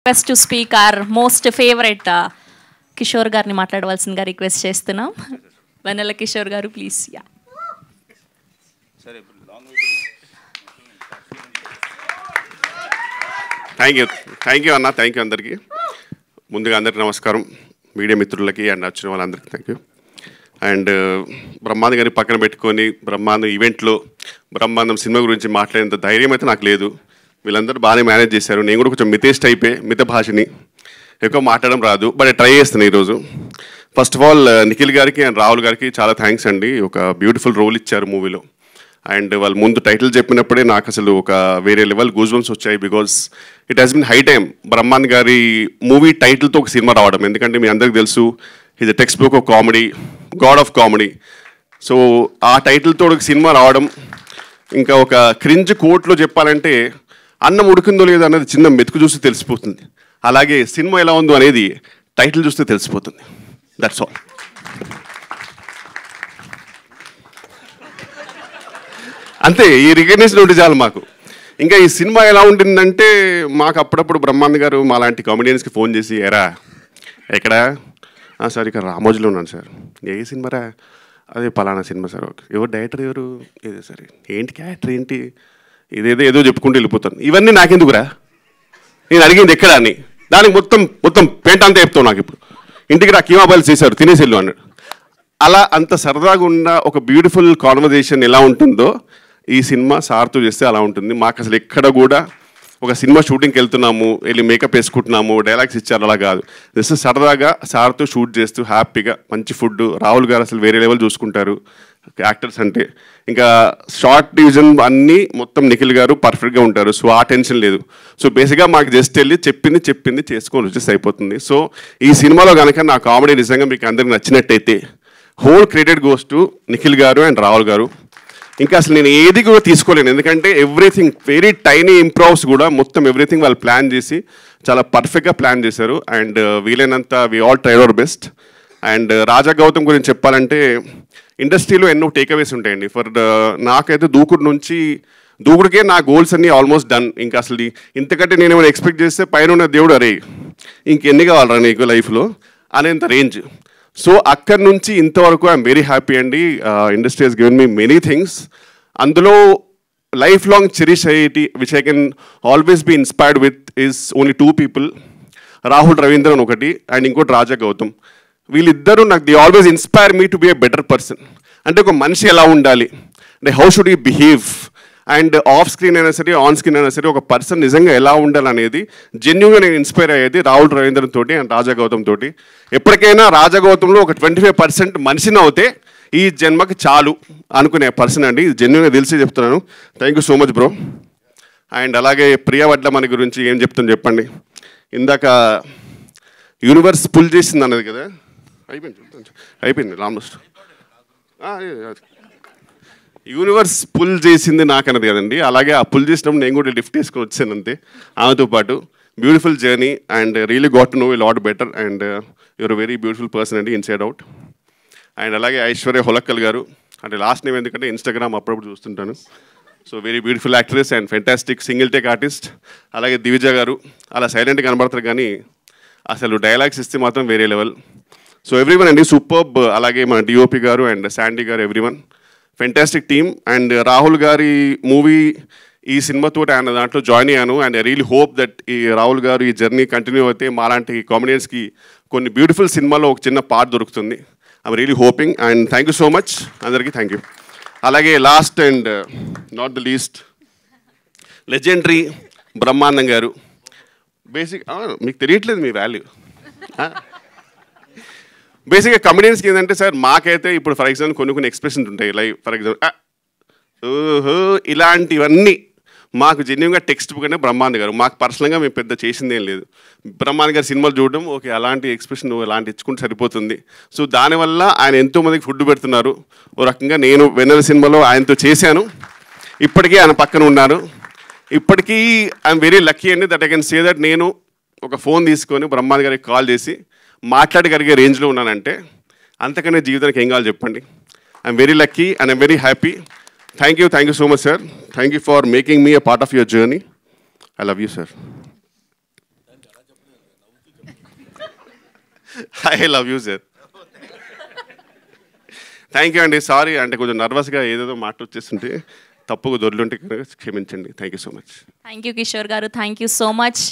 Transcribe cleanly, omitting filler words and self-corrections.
Request to speak our most favourite Kishore గారిని మాట్లాడవలసిందిగా request చేస్తున్నాం. Vennela Kishore garu please. Yeah thank you అన్న. థ్యాంక్ యూ అందరికీ. ముందుగా అందరికీ నమస్కారం, మీడియా మిత్రులకి అండ్ వచ్చిన వాళ్ళందరికీ థ్యాంక్ యూ. అండ్ బ్రహ్మాండం గారిని పక్కన పెట్టుకొని బ్రహ్మాండం ఈవెంట్లో బ్రహ్మాండం సినిమా గురించి మాట్లాడేంత ధైర్యం అయితే నాకు లేదు. వీళ్ళందరూ బాగానే మేనేజ్ చేశారు. నేను కూడా కొంచెం మితేస్ట్ అయిపోయి మిత భాషని ఎక్కువ మాట్లాడడం రాదు, బట్ ట్రై చేస్తాను ఈరోజు. ఫస్ట్ ఆఫ్ ఆల్ నిఖిల్ గారికి అండ్ రాహుల్ గారికి చాలా థ్యాంక్స్ అండి. ఒక బ్యూటిఫుల్ రోల్ ఇచ్చారు మూవీలో. అండ్ వాళ్ళు ముందు టైటిల్ చెప్పినప్పుడే నాకు అసలు ఒక వేరే లెవెల్ గూజ్ బంప్స్ వచ్చాయి. Because it has been high time Brahmand గారి మూవీ టైటిల్తో ఒక సినిమా రావడం. ఎందుకంటే మీ అందరికి తెలుసు ఇది text book of comedy, God of comedy. So ఆ టైటిల్తో ఒక సినిమా రావడం, ఇంకా ఒక క్రింజ్ కోట్లో చెప్పాలంటే అన్నం ఉడికిందో లేదో అనేది చిన్న మెతుకు చూస్తే తెలిసిపోతుంది. అలాగే సినిమా ఎలా ఉందో అనేది టైటిల్ చూస్తే తెలిసిపోతుంది. That's all. అంతే, ఈ రికగ్నిషన్ ఉంటే చాలు మాకు. ఇంకా ఈ సినిమా ఎలా ఉంటుందంటే మాకు అప్పుడప్పుడు బ్రహ్మాండ్ గారు మా లాంటి కామెడియన్స్కి ఫోన్ చేసి, ఎరా ఎక్కడా సార్ ఇక్కడ రామోజీలో ఉన్నాను సార్. ఏ సినిమారా? అదే పలానా సినిమా సార్. ఓకే, ఎవరు డైరెక్టర్ ఎవరు? ఇదే సరే. ఏంటి క్యారెక్టర్ ఏంటి? ఏదో చెప్పుకుంటూ వెళ్ళిపోతాను. ఇవన్నీ నాకెందుకురా? నేను అడిగింది ఎక్కడ అని దానికి మొత్తం పెంట అంతా చెప్తావు నాకు. ఇప్పుడు ఇంటికి రా కీమా బాయిల్ చేశారు తినేసేళ్ళు అన్నాడు. అలా అంత సరదాగా ఉన్న ఒక బ్యూటిఫుల్ కాన్వర్జేషన్ ఎలా ఉంటుందో ఈ సినిమా సార్తో చేస్తే అలా ఉంటుంది. మాకు అసలు ఎక్కడ కూడా ఒక సినిమా షూటింగ్కి వెళ్తున్నాము, వెళ్ళి మేకప్ వేసుకుంటున్నాము, డైలాగ్స్ ఇచ్చారు, అలా కాదు. జస్ట్ సరదాగా సార్తో షూట్ చేస్తూ హ్యాపీగా మంచి ఫుడ్. రాహుల్ గారు అసలు వేరే లెవెల్ చూసుకుంటారు యాక్టర్స్ అంటే. ఇంకా షార్ట్ డివిజన్ అన్నీ మొత్తం నిఖిల్ గారు పర్ఫెక్ట్గా ఉంటారు. సో ఆ టెన్షన్ లేదు. సో బేసిక్గా మాకు జస్ట్ వెళ్ళి చెప్పింది చేసుకొని వచ్చేసి అయిపోతుంది. సో ఈ సినిమాలో కనుక నా కామెడీ నిజంగా మీకు అందరికి నచ్చినట్టయితే whole credit goes to Nikhil గారు అండ్ రాహుల్ గారు. ఇంకా అసలు నేను ఏది కూడా తీసుకోలేను, ఎందుకంటే ఎవ్రీథింగ్ వెరీ టైనీ ఇంప్రూవ్స్ కూడా మొత్తం ఎవ్రీథింగ్ వాళ్ళు ప్లాన్ చేసి చాలా పర్ఫెక్ట్గా ప్లాన్ చేశారు. అండ్ వీలైనంత we all try our best. And Raja Gautam గురించి చెప్పాలంటే ఇండస్ట్రీలో ఎన్నో టేక్అవేస్ ఉంటాయండి. నాకైతే దూకుడికే నా గోల్స్ అన్నీ ఆల్మోస్ట్ డన్. ఇంకా అసలు ఇంతకంటే నేను ఏమైనా ఎక్స్పెక్ట్ చేస్తే పైన ఉన్న దేవుడు అరే ఇంకెన్ని కావాలరా నీకు లైఫ్లో అనేంత రేంజ్. సో అక్కడి నుంచి ఇంతవరకు ఐఎమ్ వెరీ హ్యాపీ అండి. Industry has given me many things. అందులో లైఫ్ లాంగ్ చెరిష్ అయ్యేటి which I can always be inspired with is only 2 people. Rahul Ravindran ఒకటి అండ్ ఇంకోటి రాజా గౌతమ్. వీళ్ళిద్దరూ నాకు the always inspire me to be a better person. అంటే ఒక మనిషి ఎలా ఉండాలి, అంటే how should you behave, and off screen అయినా సరే ఆన్ స్క్రీన్ అయినా సరే ఒక పర్సన్ నిజంగా ఎలా ఉండాలనేది జెన్యూన్గా నేను ఇన్స్పైర్ అయ్యేది రాహుల్ రవీంద్రన్ తోటి అండ్ రాజా గౌతమ్ తోటి. ఎప్పటికైనా రాజా గౌతంలో ఒక 25% మనిషిని అవుతే ఈ జన్మకి చాలు అనుకునే పర్సన్ అండి. ఇది జెన్యూన్గా తెలిసి చెప్తున్నాను. Thank you so much bro. And అలాగే ప్రియా వడ్లమణి గురించి ఏం చెప్తాను చెప్పండి. ఇందాక యూనివర్స్ పుల్ చేసింది అన్నది కదా, అయిపోయింది ఆల్మోస్ట్. యూనివర్స్ పుల్ చేసింది నాకు అన్నది కదండి. అలాగే ఆ పుల్ చేసినప్పుడు నేను కూడా లిఫ్ట్ చేసుకొని వచ్చాను అంతే ఆమెతో పాటు. Beautiful journey and really got to know a lot better. And you are very beautiful person అండి ఇన్సైడ్ అవుట్. అండ్ అలాగే ఐశ్వర్య హొలక్కల్ గారు, అంటే లాస్ట్ నేమ్ ఎందుకంటే ఇన్స్టాగ్రామ్ అప్పుడప్పుడు చూస్తుంటాను. So very beautiful actress and fantastic single take artist. అలాగే దివిజ గారు అలా సైలెంట్గా కనబడతారు కానీ అసలు డైలాగ్స్ ఇస్తే మాత్రం వేరే లెవెల్. సో ఎవ్రీవన్ అండి సూపర్బ్. అలాగే మన డిఓపి గారు అండ్ శాండీ గారు, everyone fantastic team. And Rahul గారి మూవీ ఈ సినిమాతో ఆయన దాంట్లో జాయిన్ అయ్యాను. And I really hope that ఈ రాహుల్ గారు ఈ జర్నీ కంటిన్యూ అయితే మాలాంటి కామెడియన్స్కి కొన్ని బ్యూటిఫుల్ సినిమాలో ఒక చిన్న పార్ట్ దొరుకుతుంది. I'm really hoping. And thank you so much అందరికీ, థ్యాంక్ యూ. అలాగే last and not the least legendary బ్రహ్మాండం గారు. బేసిక్ మీకు తెలియట్లేదు మీ వాల్యూ. బేసిక్గా కమెడియన్స్కి ఏంటంటే సార్ మాకైతే ఇప్పుడు ఫర్ ఎగ్జాంపుల్ కొన్ని ఎక్స్ప్రెషన్స్ ఉంటాయి. లైక్ ఫర్ ఎగ్జాంపుల్ ఓహో ఇలాంటివన్నీ మాకు జెన్యూన్గా టెక్స్ట్ బుక్ అంటే బ్రహ్మాండ్ గారు. మాకు పర్సనల్గా మేము పెద్ద చేసింది ఏం లేదు. బ్రహ్మాండ్ గారు సినిమాలు చూడడం ఓకే, అలాంటి ఎక్స్ప్రెషన్ అలాంటి ఇచ్చుకుంటే సరిపోతుంది. సో దానివల్ల ఆయన ఎంతోమందికి ఫుడ్ పెడుతున్నారు. ఓ రకంగా నేను వెన్నెల సినిమాలో ఆయనతో చేశాను, ఇప్పటికీ ఆయన పక్కన ఉన్నారు. ఇప్పటికీ ఐఎమ్ వెరీ లక్కీ అండి that I can say that నేను ఒక ఫోన్ తీసుకొని బ్రహ్మాండ్ గారికి కాల్ చేసి మాట్లాడగలిగే రేంజ్లో ఉన్నానంటే అంతకనే జీవితానికి ఏం కావాలి చెప్పండి. I'm very lucky and I'm very happy. Thank you so much, sir. Thank you for making me a part of your journey. I love you, sir. I love you sir. Thank you అండి. Sorry అంటే కొంచెం నర్వస్గా ఏదేదో మాట వచ్చేస్తుంటే తప్పుగా దొర్లుంటే క్షమించండి. Thank you so much. Thank you Kishore గారు, thank you so much.